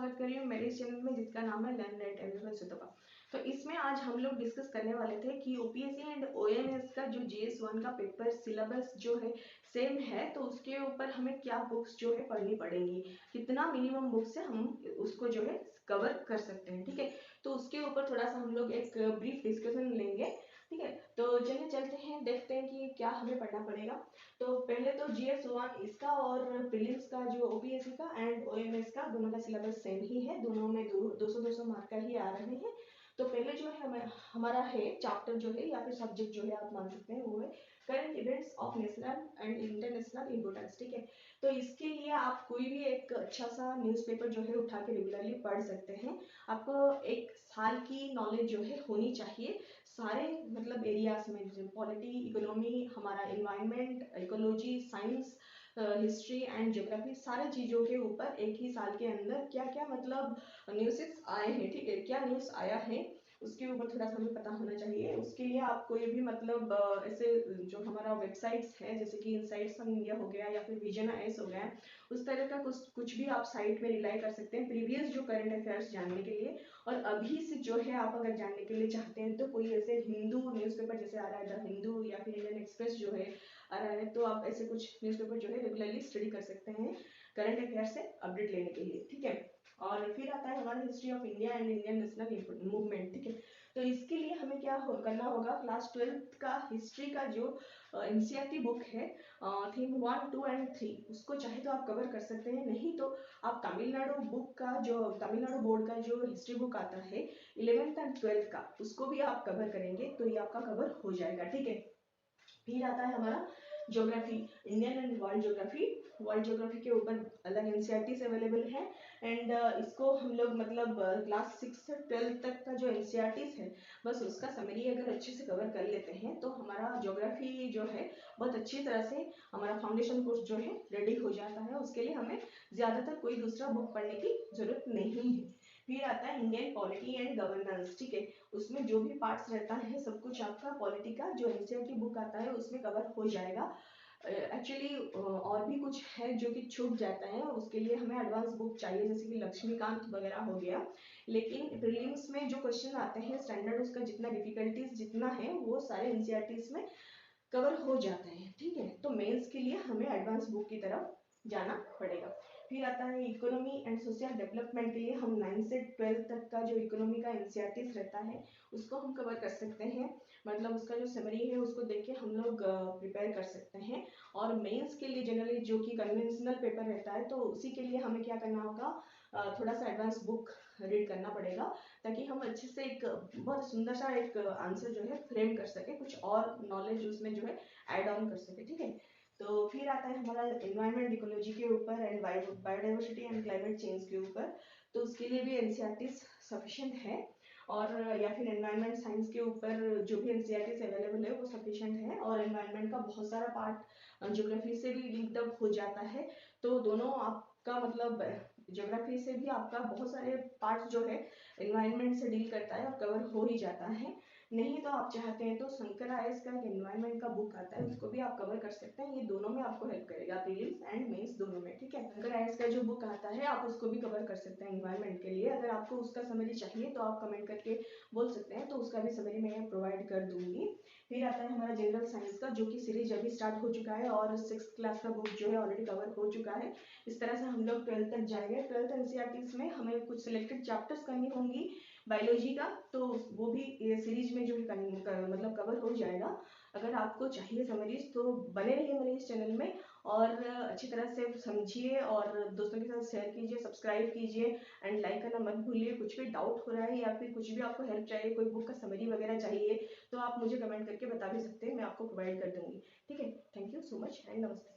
स्वागत कर रही हूँ मेरे चैनल में जिसका नाम है लर्न राइट एवरीवन सुतपा। तो इसमें आज हम लोग डिस्कस करने वाले थे कि ओपीएससी एंड ओएमएस का जो जीएस1 का पेपर सिलेबस जो है सेम है, तो उसके ऊपर हमें क्या बुक्स जो है पढ़नी पड़ेंगी, कितना मिनिमम बुक से हम उसको जो है कवर कर सकते हैं। ठीक है, तो उसके ऊपर थोड़ा सा हम लोग एक ब्रीफ डिस्कशन लेंगे। ठीक है, तो चलिए चलते हैं, देखते हैं कि क्या हमें पढ़ना पड़ेगा। तो पहले तो जीएस1 इसका और प्रीलिम्स का जो ओपीएससी का एंड ओएमएस का दोनों का सिलेबस सेम ही है, दोनों में 200-200 मार्क का ही आ रहे हैं। तो पहले जो है हमारा है चैप्टर जो है या फिर सब्जेक्ट जो है आप मान सकते हैं वो है current events of national and international importance. ठीक है, तो इसके लिए आप कोई भी एक अच्छा सा न्यूज़पेपर जो है उठा के रेगुलरली पढ़ सकते हैं। आपको एक साल की नॉलेज जो है होनी चाहिए सारे मतलब एरियाज में, जैसे पॉलिटी, इकोनॉमी, हमारा environment, ecology, science, history and geography, सारे चीज़ों के ऊपर एक ही साल के अंदर क्या क्या मतलब न्यूज़ेस आए हैं। ठीक है, क्या न्यूज़ आया है उसके ऊपर थोड़ा सा हमें पता होना चाहिए। उसके लिए आप कोई भी मतलब ऐसे जो हमारा वेबसाइट्स है जैसे कि इनसाइट्स ऑन इंडिया हो गया या फिर विजन आईएएस हो गया, उस तरह का कुछ भी आप साइट में रिलाई कर सकते हैं प्रीवियस जो करंट अफेयर्स जानने के लिए। और अभी से जो है आप अगर जानने के लिए चाहते हैं तो कोई ऐसे हिंदू न्यूज़पेपर जैसे आ रहा है द हिंदू या फिर इंडियन एक्सप्रेस जो है आ रहा है, तो आप ऐसे कुछ न्यूज़पेपर जो है रेगुलरली स्टडी कर सकते हैं करंट अफेयर से अपडेट लेने के लिए। ठीक है, और फिर आता है हमारा history of India and Indian national movement. ठीक है, तो इसके लिए हमें क्या करना होगा, क्लास 12th का हिस्ट्री का जो एनसीईआरटी बुक है थीम 1, 2 एंड 3, उसको चाहे तो आप कवर कर सकते हैं, नहीं तो आप तमिलनाडु बुक का जो तमिलनाडु बोर्ड का जो हिस्ट्री बुक आता है 11th एंड 12th का, उसको भी आप कवर करेंगे तो ये आपका कवर हो जाएगा। ठीक है, फिर आता है हमारा geography, Indian and world geography. World geography के ऊपर अलग एनसीईआरटी अवेलेबल है एंड इसको हम लोग मतलब क्लास 6 से 12 तक का जो एनसीईआरटी है बस उसका समरी अगर अच्छे से कवर कर लेते हैं तो हमारा ज्योग्राफी जो है बहुत अच्छी तरह से हमारा फाउंडेशन कोर्स जो है रेडी हो जाता है। उसके लिए हमें ज़्यादातर कोई दूसरा बुक पढ़ने की जरूरत नहीं है। फिर आता है इंडियन पॉलिटी एंड गवर्नेंस। ठीक है, उसमें जो भी पार्ट्स रहता है सब कुछ आपका पॉलिटी का जो एनसीईआरटी बुक आता है उसमें कवर हो जाएगा। एक्चुअली और भी कुछ है जो कि छूट जाता है, उसके लिए हमें एडवांस बुक चाहिए जैसे कि लक्ष्मीकांत वगैरह हो गया। लेकिन प्रीलिम्स में जो क्वेश्चन आते हैं स्टैंडर्ड उसका जितना डिफिकल्टीज जितना है वो सारे एनसीईआरटीज में कवर हो जाता है। ठीक है, तो मेंस के लिए हमें एडवांस बुक की तरफ जाना पड़ेगा। फिर आता है इकोनॉमी एंड सोशल डेवलपमेंट के लिए हम 9 से 12 तक का जो इकोनॉमी का एनसीईआरटीज रहता है उसको हम कवर कर सकते हैं, मतलब उसका जो समरी है उसको देख के हम लोग प्रिपेयर कर सकते हैं। और मेंस के लिए जनरली जो कि कन्वेंशनल पेपर रहता है तो उसी के लिए हमें क्या करना होगा, थोड़ा सा एडवांस बुक रीड करना पड़ेगा ताकि हम अच्छे से एक बहुत सुंदर सा एक आंसर जो है फ्रेम कर सके, कुछ और नॉलेज उसमें जो है ऐड ऑन कर सके। ठीक है, तो फिर आता है हमारा एनवायरनमेंट इकोलॉजी के ऊपर and biodiversity and climate change के ऊपर, तो उसके लिए भी एनसीईआरटी सफिशिएंट है। और या फिर एनवायरनमेंट साइंस के ऊपर जो भी एनसीईआरटी अवेलेबल है वो सफिशिएंट है। और एनवायरनमेंट का बहुत सारा पार्ट ज्योग्राफी से भी लिंक्ड अप हो जाता है, तो दोनों आपका मतलब ज्योग्राफी से भी आपका बहुत सारे पार्ट्स जो है एनवायरनमेंट से डील करता है और कवर हो ही जाता है। नहीं तो आप चाहते हैं तो शंकर आईएएस का एक एनवायरनमेंट का बुक आता है उसको भी आप कवर कर सकते हैं, ये दोनों में आपको हेल्प करेगा प्रीलिम्स एंड मेंस दोनों में। ठीक है, शंकर आईएएस का जो बुक आता है आप उसको भी कवर कर सकते हैं एनवायरनमेंट के लिए। अगर आपको उसका समरी चाहिए तो आप कमेंट करके बोल सकते हैं, तो उसका भी समरी मैं प्रोवाइड कर दूंगी। फिर आता है हमारा जनरल साइंस का जो कि सीरीज अभी स्टार्ट हो चुका है और 6th क्लास का बुक जो है ऑलरेडी कवर हो चुका है। इस तरह से हम लोग 12th तक जाएंगे। 12th एनसीईआरटी में हमें कुछ सिलेक्टेड चैप्टर्स करनी होंगी बायोलॉजी का, तो वो भी सीरीज में जो है मतलब कवर हो जाएगा। अगर आपको चाहिए समरीज तो बने रहिए मेरे इस चैनल में और अच्छी तरह से समझिए और दोस्तों के साथ शेयर कीजिए, सब्सक्राइब कीजिए एंड लाइक करना मत भूलिए। कुछ भी डाउट हो रहा है या फिर कुछ भी आपको हेल्प चाहिए, कोई बुक का समरी वगैरह चाहिए तो आप मुझे कमेंट करके बता भी सकते हैं, मैं आपको प्रोवाइड कर दूंगी। ठीक है, thank you so much and नमस्ते।